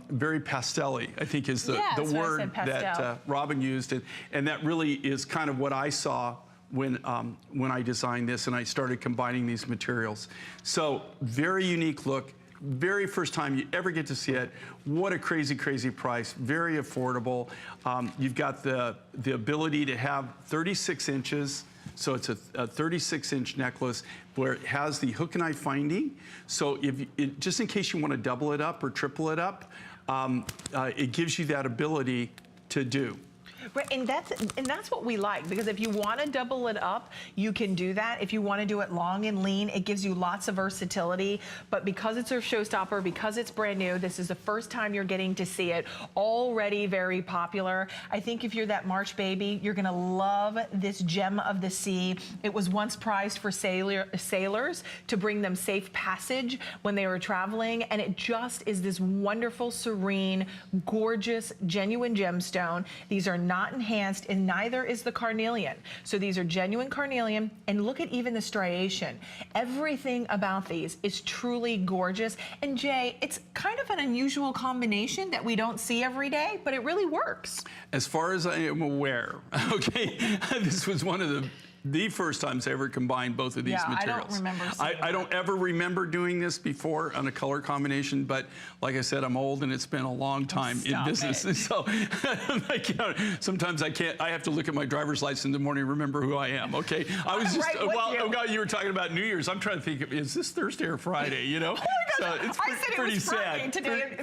very pastel-y, I think is the word that Robin used. And that really is kind of what I saw when I designed this and I started combining these materials. So very unique look. Very first time you ever get to see it. What a crazy, crazy price. Very affordable. You've got the ability to have 36 inches. So it's a 36-inch necklace where it has the hook and eye finding. So just in case you want to double it up or triple it up, it gives you that ability to do. Right, and that's what we like, because if you want to double it up, you can do that. If you want to do it long and lean, it gives you lots of versatility. But because it's a showstopper, because it's brand new, this is the first time you're getting to see it, already very popular. I think if you're that March baby, you're going to love this gem of the sea. It was once prized for sailors to bring them safe passage when they were traveling, and it just is this wonderful, serene, gorgeous, genuine gemstone. These are not enhanced, and neither is the carnelian. So these are genuine carnelian, and look at even the striation. Everything about these is truly gorgeous. And Jay, it's kind of an unusual combination that we don't see every day, but it really works. As far as I am aware, okay, this was one of the first times I ever combined both of these materials. I don't remember I don't ever remember doing this before on a color combination, but like I said, I'm old and it's been a long time in business. And so like, you know, sometimes I have to look at my driver's license in the morning and remember who I am, okay? I was just, you were talking about New Year's. I'm trying to think, is this Thursday or Friday, you know? Oh my gosh, so it's pretty sad. Today.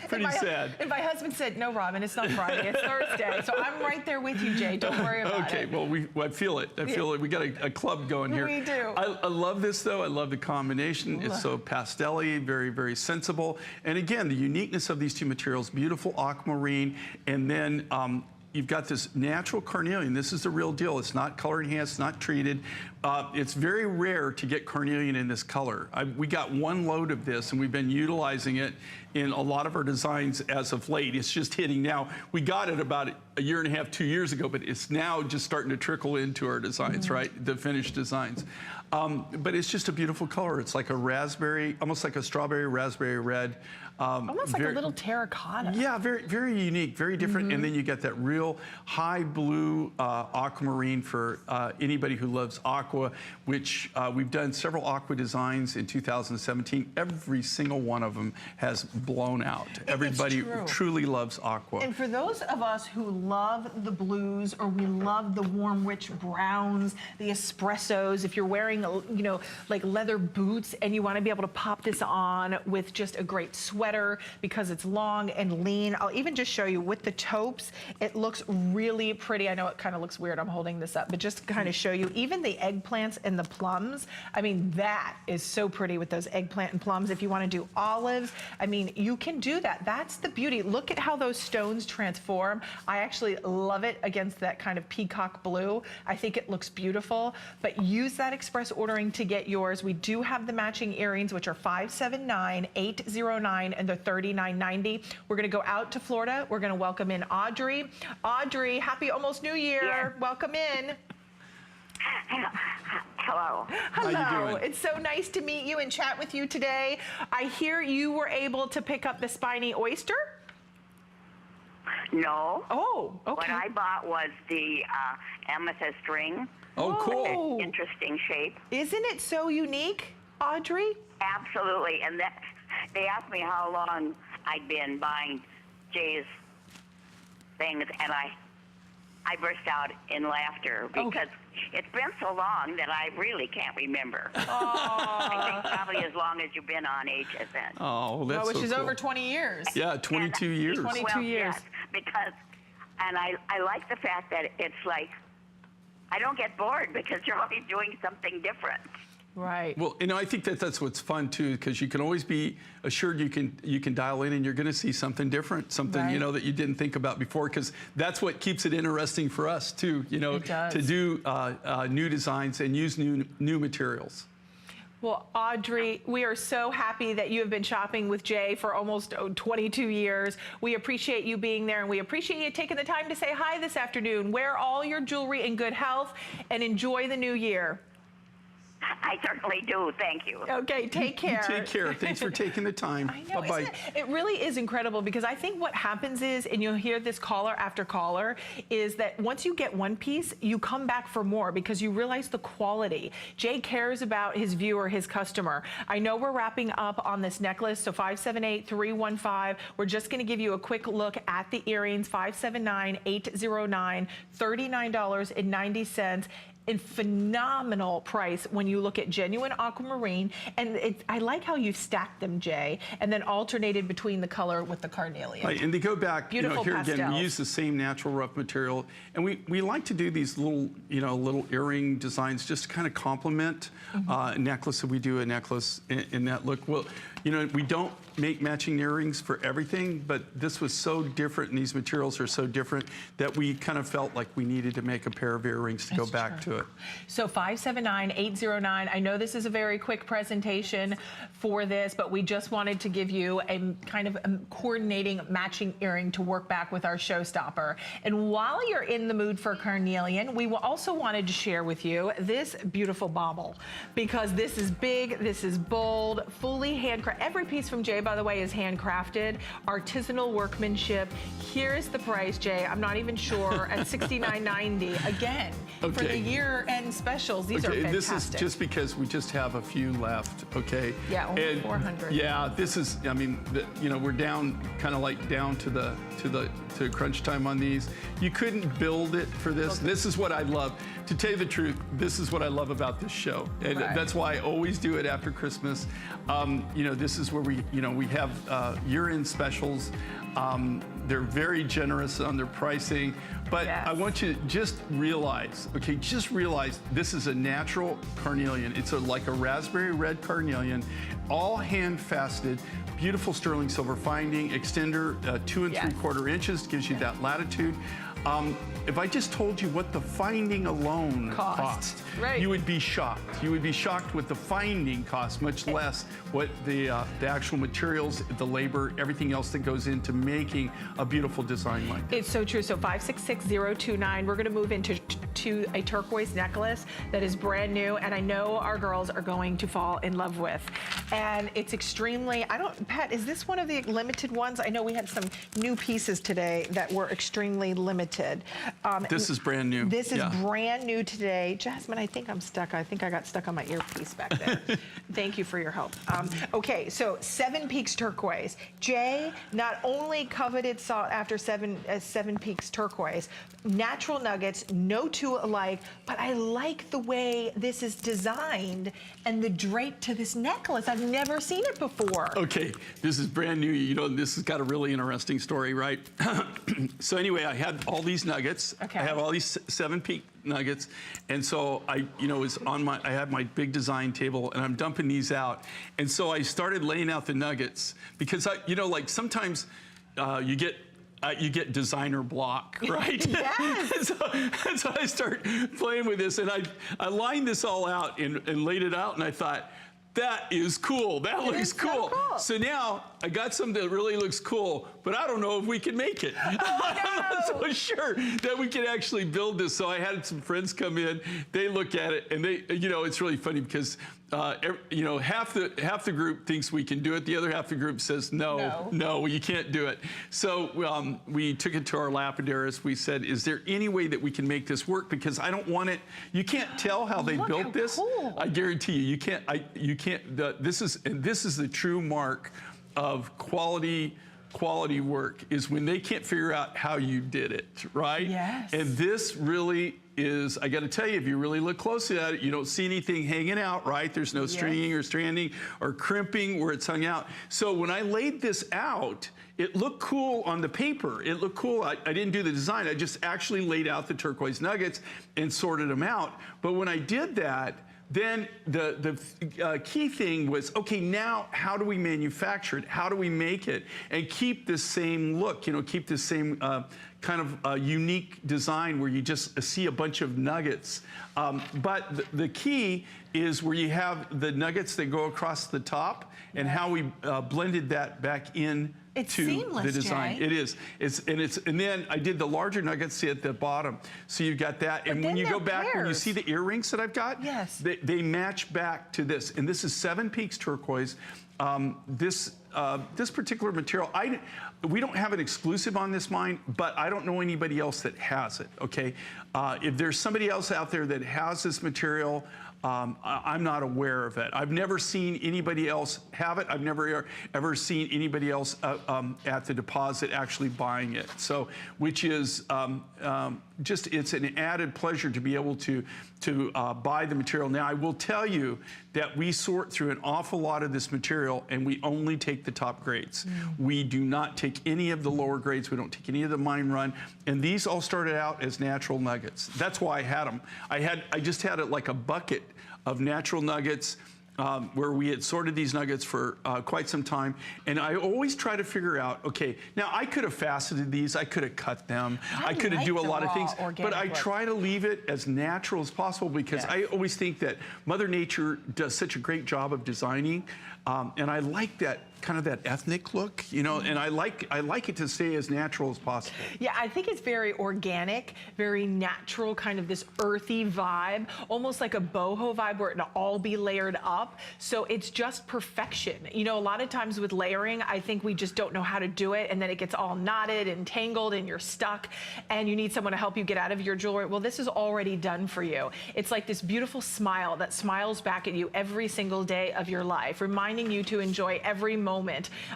Pretty sad. And my husband said, no, Robin, it's not Friday, it's Thursday. So I'm right there with you, Jay. Don't worry about it. Okay, well, I feel it. I feel it. We got a club going here. We do. I love this, though. I love the combination. It's so pastel-y, very, very sensible. And again, the uniqueness of these two materials, beautiful aquamarine, and then you've got this natural carnelian. This is the real deal. It's not color enhanced, not treated. It's very rare to get carnelian in this color. We got one load of this, and we've been utilizing it in a lot of our designs as of late. It's just hitting now. We got it about a year and a half, 2 years ago, but it's now just starting to trickle into our designs, right? The finished designs. But it's just a beautiful color. It's like a raspberry, almost like a strawberry, raspberry red. Almost like a little terracotta. Yeah, very, very unique, very different. And then you get that real high blue aquamarine for anybody who loves aqua, which we've done several aqua designs in 2017. Every single one of them has blown out. Everybody truly loves aqua. And for those of us who love the blues, or we love the warm, rich browns, the espressos, if you're wearing, you know, like leather boots and you want to be able to pop this on with just a great sweater because it's long and lean. I'll even just show you with the taupes. It looks really pretty. I know it kind of looks weird. I'm holding this up, but just to kind of show you, even the eggplants and the plums. I mean, that is so pretty with those eggplant and plums. If you want to do olives, I mean, you can do that. That's the beauty. Look at how those stones transform. I actually love it against that kind of peacock blue. I think it looks beautiful, but use that express ordering to get yours. We do have the matching earrings, which are $579-809, and they're $39.90. We're going to go out to Florida. We're going to welcome in Audrey. Audrey, happy almost New Year. Yeah. Welcome in. Hello. Hello. How you doing? It's so nice to meet you and chat with you today. I hear you were able to pick up the spiny oyster? No. Oh, okay. What I bought was the amethyst ring. Oh, cool. Interesting shape. Isn't it so unique, Audrey? Absolutely. And that, they asked me how long I'd been buying Jay's things, and I burst out in laughter because it's been so long that I really can't remember. I think probably as long as you've been on HSN. Oh, that's which is cool. over 20 years. Yeah, 22 years. 22 years. Yes, because, and I like the fact that it's like, I don't get bored because you're always doing something different. Right. Well, you know, I think that's what's fun too, because you can always be assured you can dial in and you're going to see something different, something you know that you didn't think about before, because that's what keeps it interesting for us too. You know, to do new designs and use new materials. Well, Audrey, we are so happy that you have been shopping with Jay for almost 22 years. We appreciate you being there, and we appreciate you taking the time to say hi this afternoon. Wear all your jewelry in good health and enjoy the new year. I certainly do. Thank you. Okay, take care. Take care. Thanks for taking the time. I know. Bye-bye. It really is incredible, because I think what happens is, and you'll hear this caller after caller, is that once you get one piece, you come back for more because you realize the quality. Jay cares about his viewer, his customer. I know we're wrapping up on this necklace, so 578-315. We're just going to give you a quick look at the earrings, 579-809, $39.90. In phenomenal price when you look at genuine aquamarine, and I like how you stacked them, Jay, and then alternated between the color with the carnelian. Right, and they go back. Beautiful here pastels. again, we use the same natural rough material, and we like to do these little little earring designs just to kind of complement a necklace. So we do a necklace in that look. Well, we don't make matching earrings for everything, but this was so different, and these materials are so different that we kind of felt like we needed to make a pair of earrings to go back to it. So 579-809. I know this is a very quick presentation for this, but we just wanted to give you a kind of coordinating matching earring to work back with our showstopper. And while you're in the mood for carnelian, we also wanted to share with you this beautiful bauble, because this is big, this is bold, fully handcrafted. Every piece from Jay, by the way, is handcrafted, artisanal workmanship. Here's the price, Jay. I'm not even sure, at $69.90. Again, for the year-end specials, these are fantastic. This is just because we just have a few left, okay? Yeah, only 400. Yeah, this is, I mean, we're down, kind of like down to crunch time on these. You couldn't build it for this. This is what I love. To tell you the truth, this is what I love about this show. And that's why I always do it after Christmas. This is where we have year-end specials. They're very generous on their pricing, but I want you to just realize, this is a natural carnelian. It's like a raspberry red carnelian, all hand faceted, beautiful sterling silver finding, extender 2 3/4 inches, gives you that latitude. If I just told you what the finding alone cost, you would be shocked. You would be shocked what the finding cost, much less what the actual materials, the labor, everything else that goes into making a beautiful design like that. It's so true. So 566-029, we're going to move into a turquoise necklace that is brand new, and I know our girls are going to fall in love with. And it's extremely, Pat, is this one of the limited ones? I know we had some new pieces today that were extremely limited. This is brand new. This is brand new today. Jasmine, I think I'm stuck. I think I got stuck on my earpiece back there. Thank you for your help. Okay, so 7 Peaks turquoise. Jay not only coveted sought after 7 Peaks turquoise, natural nuggets, no two alike, but I like the way this is designed and the drape to this necklace. I've never seen it before. Okay, this is brand new. This has got a really interesting story, right? So anyway, I had all these nuggets. I have all these 7 Peak nuggets, and so I had my big design table, and I'm dumping these out, and so I started laying out the nuggets because like sometimes you get designer block, right? Yes. and so I start playing with this, and I lined this all out and laid it out, and I thought, that is cool. That looks cool. So now I got something that really looks cool, but I don't know if we can make it. I'm not so sure that we can actually build this. So I had some friends come in. They look at it, and they, it's really funny because half the group thinks we can do it. The other half of the group says, no, you can't do it. So we took it to our lapidarists. We said, is there any way that we can make this work? Because I don't want it. You can't tell how they built this. Cool. I guarantee you, you can't. This is the true mark of quality work, is when they can't figure out how you did it, right? Yes. And this really is, I got to tell you, if you really look closely at it, you don't see anything hanging out, right? There's no stringing or stranding or crimping where it's hung out. So when I laid this out, it looked cool on the paper. It looked cool. I didn't do the design. I just actually laid out the turquoise nuggets and sorted them out. But when I did that, then the key thing was, okay, now how do we manufacture it? How do we make it and keep this same look? You know, keep this same kind of unique design where you just see a bunch of nuggets. But the key is where you have the nuggets that go across the top and how we blended that back in. It's to seamless, the design. Jay. It is. And then I did the larger nuggets at the bottom. So you've got that. And when you go back, when you see the earrings that I've got, yes, they match back to this. And this is 7 Peaks turquoise. This particular material, we don't have an exclusive on this mine, but I don't know anybody else that has it, okay? If there's somebody else out there that has this material, I'm not aware of it. I've never seen anybody else have it. I've never ever seen anybody else at the deposit actually buying it. So, which is just, it's an added pleasure to be able to buy the material. Now, I will tell you that we sort through an awful lot of this material and we only take the top grades. We do not take any of the lower grades. We don't take any of the mine run. And these all started out as natural nuggets. That's why I had them. I just had it like a bucket of natural nuggets where we had sorted these nuggets for quite some time. And I always try to figure out, okay, now I could have faceted these, I could have cut them, I could have do a lot of things, but I try to leave it as natural as possible because I always think that Mother Nature does such a great job of designing. And I like that kind of that ethnic look, you know, and I like it to stay as natural as possible. Yeah, I think it's very organic, very natural, kind of this earthy vibe, almost like a boho vibe where it'll all be layered up. So it's just perfection. You know, a lot of times with layering, I think we just don't know how to do it, and then it gets all knotted and tangled and you're stuck and you need someone to help you get out of your jewelry. Well, this is already done for you. It's like this beautiful smile that smiles back at you every single day of your life, reminding you to enjoy every moment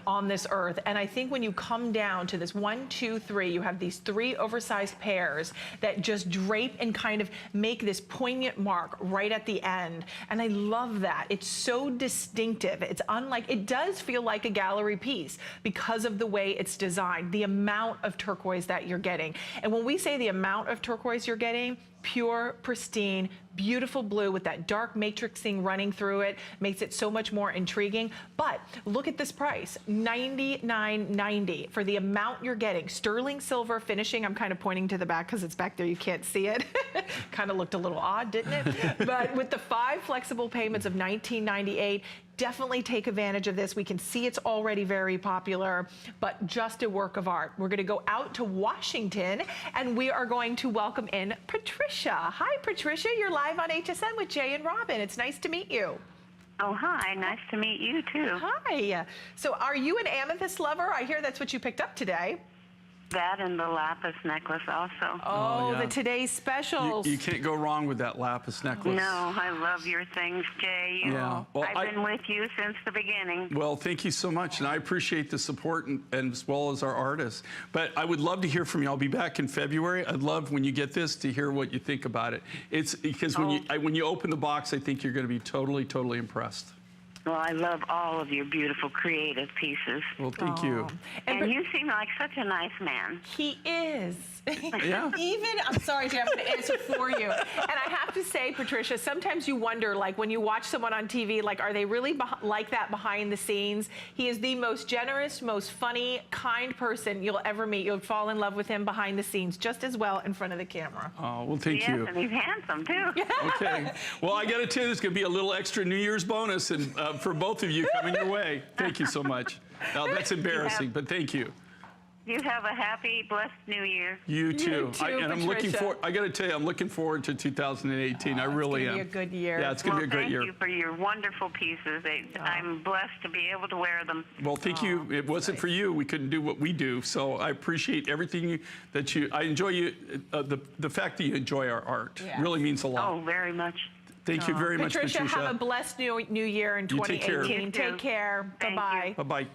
on this earth. And I think when you come down to this 1, 2, 3, you have these 3 oversized pairs that just drape and kind of make this poignant mark right at the end. And I love that. It's so distinctive. It's unlike, it does feel like a gallery piece because of the way it's designed, the amount of turquoise that you're getting. And when we say the amount of turquoise you're getting, pure, pristine, beautiful blue with that dark matrixing running through it makes it so much more intriguing. But look at this price, $99.90 for the amount you're getting. Sterling silver finishing. I'm kind of pointing to the back because it's back there. You can't see it. Kind of looked a little odd, didn't it? But with the 5 flexible payments of $19.98, definitely take advantage of this. We can see it's already very popular, but just a work of art. We're going to go out to Washington and we are going to welcome in Patricia. Hi, Patricia. You're live on HSN with Jay and Robin. It's nice to meet you. Oh, hi. Nice to meet you, too. Hi. So are you an amethyst lover? I hear that's what you picked up today. That and the lapis necklace also. Oh, yeah. The today's specials. You can't go wrong with that lapis necklace. No, I love your things, Jay. Yeah. Well, I've been with you since the beginning. Well, thank you so much, and I appreciate the support and as well as our artists. But I would love to hear from you. I'll be back in February. I'd love when you get this to hear what you think about it. It's because when you open the box, I think you're going to be totally, totally impressed. Well, I love all of your beautiful creative pieces. Well, thank you. And you seem like such a nice man. He is. Yeah. Even, I'm sorry, Jay, I'm going to answer for you. And I have to say, Patricia, sometimes you wonder, like when you watch someone on TV, like, are they really like that behind the scenes? He is the most generous, most funny, kind person you'll ever meet. You'll fall in love with him behind the scenes just as well in front of the camera. Oh, well, thank you. Yes, and he's handsome, too. Okay. Well, I got to tell you, there's going to be a little extra New Year's bonus and for both of you coming your way. Thank you so much. Now, that's embarrassing, but thank you. You have a happy, blessed New Year. You too. And I'm looking forward. I got to tell you, I'm looking forward to 2018. I really am. It's going to be a good year. Yeah, it's going to be a great year. Thank you for your wonderful pieces. I'm blessed to be able to wear them. Well, thank you. It wasn't for you, we couldn't do what we do. So I appreciate everything that you. I enjoy you. The fact that you enjoy our art really means a lot. Oh, very much. Thank you very much, Patricia. Have a blessed new year in 2018. Take care. Bye-bye. Bye-bye.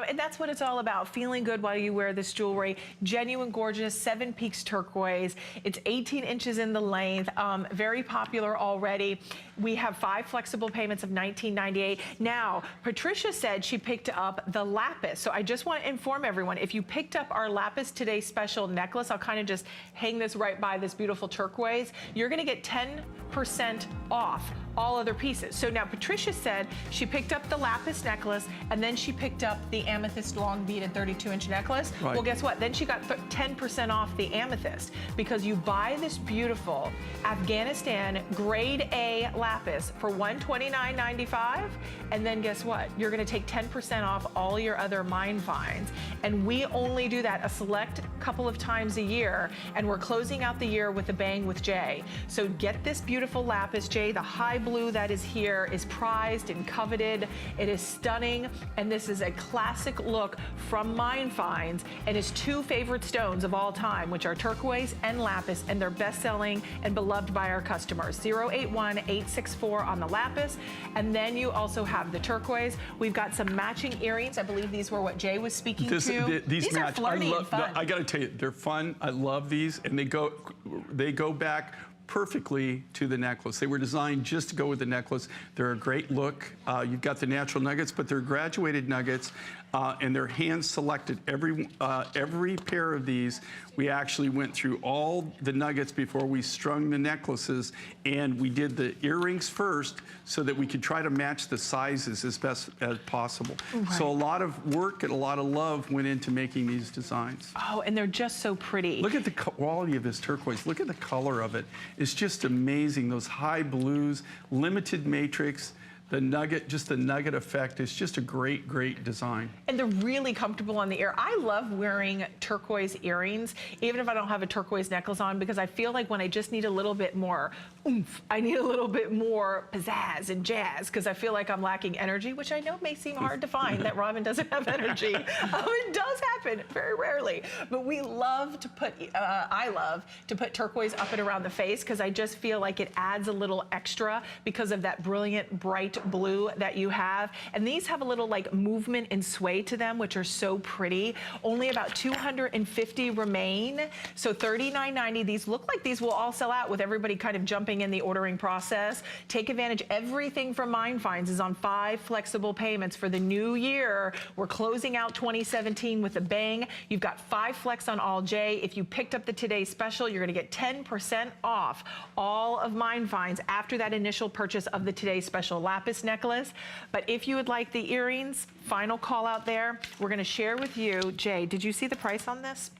And that's what it's all about, feeling good while you wear this jewelry. Genuine, gorgeous, 7 Peaks turquoise. It's 18 inches in the length, very popular already. We have 5 flexible payments of $19.98. Now, Patricia said she picked up the lapis. So I just want to inform everyone, if you picked up our lapis today special necklace, I'll kind of just hang this right by this beautiful turquoise, you're going to get 10% off all other pieces. So now Patricia said she picked up the lapis necklace and then she picked up the amethyst long beaded 32-inch necklace. Right. Well, guess what? Then she got 10% off the amethyst because you buy this beautiful Afghanistan grade A lapis for $129.95, and then guess what? You're gonna take 10% off all your other mine finds. And we only do that a select couple of times a year, and we're closing out the year with a bang with Jay. So get this beautiful lapis, Jay. The high blue that is here is prized and coveted. It is stunning, and this is a classic look from Mine Finds, and his two favorite stones of all time, which are turquoise and lapis, and they're best-selling and beloved by our customers. 081-864 on the lapis, and then you also have the turquoise. We've got some matching earrings. I believe these were what Jay was speaking to. These are match. flirty and fun. I got to tell you, they're fun. I love these, and they go back perfectly to the necklace. They were designed just to go with the necklace. They're a great look. You've got the natural nuggets, but they're graduated nuggets, and they're hand selected. Every pair of these, we actually went through all the nuggets before we strung the necklaces, and we did the earrings first so that we could try to match the sizes as best as possible. Right. So a lot of work and a lot of love went into making these designs. Oh, and they're just so pretty. Look at the quality of this turquoise. Look at the color of it. It's just amazing. Those high blues, limited matrix, the nugget, just the nugget effect is just a great, great design. And they're really comfortable on the ear. I love wearing turquoise earrings, even if I don't have a turquoise necklace on, because I feel like when I just need a little bit more oomph, I need a little bit more pizzazz and jazz, because I feel like I'm lacking energy, which I know may seem hard to find, that Robin doesn't have energy. It does happen, very rarely. But we love to put, I love to put turquoise up and around the face, because I just feel like it adds a little extra because of that brilliant, bright blue that you have. And these have a little like movement and sway to them, which are so pretty. Only about 250 remain. So $39.90. These look like these will all sell out with everybody kind of jumping in the ordering process. Take advantage. Everything from Mine Finds is on 5 flexible payments for the new year. We're closing out 2017 with a bang. You've got 5 flex on all J. If you picked up the Today Special, you're going to get 10% off all of Mine Finds after that initial purchase of the Today Special lapis necklace. But if you would like the earrings, final call out there, we're going to share with you. Jay, did you see the price on this?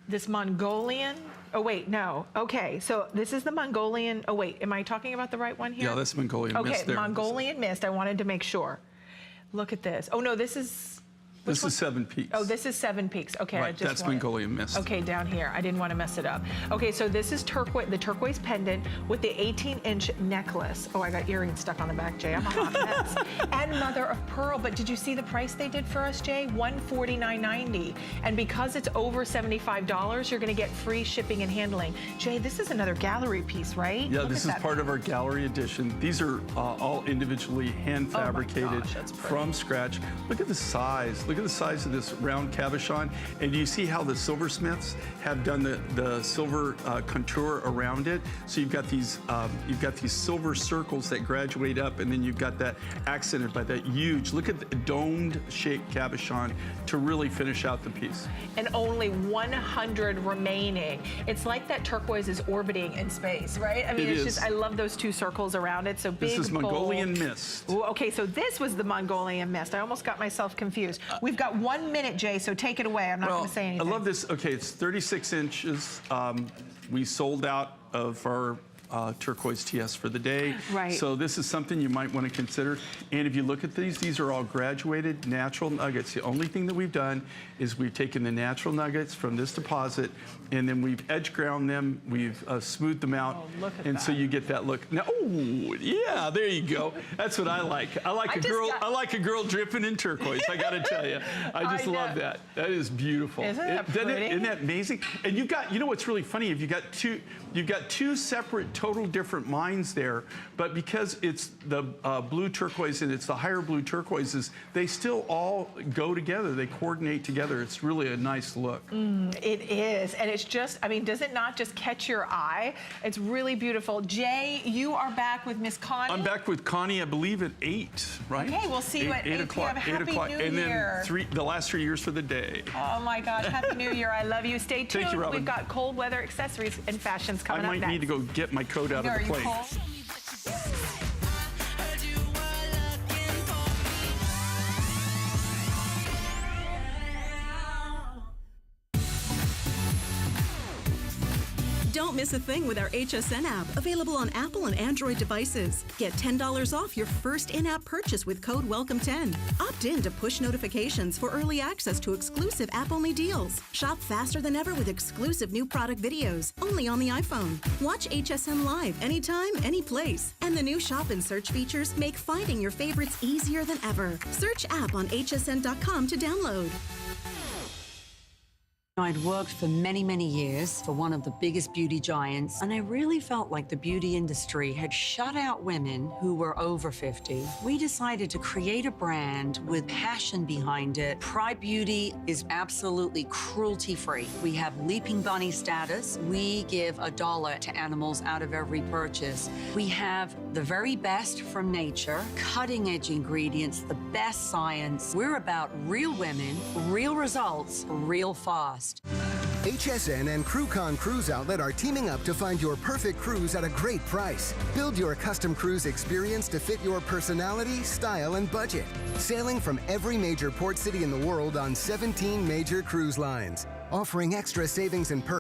This Mongolian, oh wait, no. Okay, so this is the Mongolian, oh wait, am I talking about the right one here? Yeah, that's Mongolian Mist there. Okay, Mongolian Mist, I wanted to make sure. Look at this. Oh no, this is... This is 7 Peaks. Oh, this is 7 Peaks. Okay, right, that's Mongolian Mist. Okay, down here. I didn't want to mess it up. Okay, so this is the turquoise pendant with the 18-inch necklace. Oh, I got earrings stuck on the back, Jay. I'm a hot mess. And mother of pearl. But did you see the price they did for us, Jay? $149.90. And because it's over $75, you're going to get free shipping and handling. Jay, this is another gallery piece, right? Yeah, this is part of our gallery edition. These are all individually hand fabricated from scratch. Look at the size. Look at the size of this round cabochon, and you see how the silversmiths have done the silver contour around it. So you've got these silver circles that graduate up, and then you've got that accented by that huge. Look at the domed shaped cabochon to really finish out the piece. And only 100 remaining. It's like that turquoise is orbiting in space, right? I mean, it's just, I love those 2 circles around it. So big. This is Mongolian Mist. Ooh, okay, so this was the Mongolian Mist. I almost got myself confused. We've got 1 minute, Jay, so take it away. I'm not going to say anything. I love this. Okay, it's 36 inches. We sold out of our turquoise TS for the day. Right. So this is something you might want to consider. And if you look at these are all graduated natural nuggets. The only thing that we've done is we've taken the natural nuggets from this deposit, and then we've edge ground them, we've smoothed them out, so you get that look. Now, oh, yeah, there you go. That's what I like. I like a girl dripping in turquoise. I got to tell you, I just love that. That is beautiful. Isn't that pretty? Isn't that amazing? And you've got, you know what's really funny? If you've got two separate, total different mines there, but because it's the blue turquoise and it's the higher blue turquoises, they still all go together. They coordinate together. It's really a nice look. It is, and it's just, I mean, does it not just catch your eye? It's really beautiful. Jay, you are back with Miss Connie. I'm back with Connie, I believe at 8, right? Okay, we'll see you at 8 o'clock. Happy New Year. And then the last 3 years for the day. Oh my gosh, Happy New Year. I love you. Stay tuned. Thank you, Robin. We've got cold weather accessories and fashions coming up next. I might need to go get my coat out of the plane. Don't miss a thing with our HSN app, available on Apple and Android devices. Get $10 off your first in-app purchase with code WELCOME10. Opt in to push notifications for early access to exclusive app-only deals. Shop faster than ever with exclusive new product videos, only on the iPhone. Watch HSN Live anytime, any place. And the new shop and search features make finding your favorites easier than ever. Search app on hsn.com to download. I'd worked for many, many years for one of the biggest beauty giants, and I really felt like the beauty industry had shut out women who were over 50. We decided to create a brand with passion behind it. Pride Beauty is absolutely cruelty-free. We have Leaping Bunny status. We give $1 to animals out of every purchase. We have the very best from nature, cutting-edge ingredients, the best science. We're about real women, real results, real fast. HSN and CrewCon Cruise Outlet are teaming up to find your perfect cruise at a great price. Build your custom cruise experience to fit your personality, style, and budget. Sailing from every major port city in the world on 17 major cruise lines, offering extra savings and perks.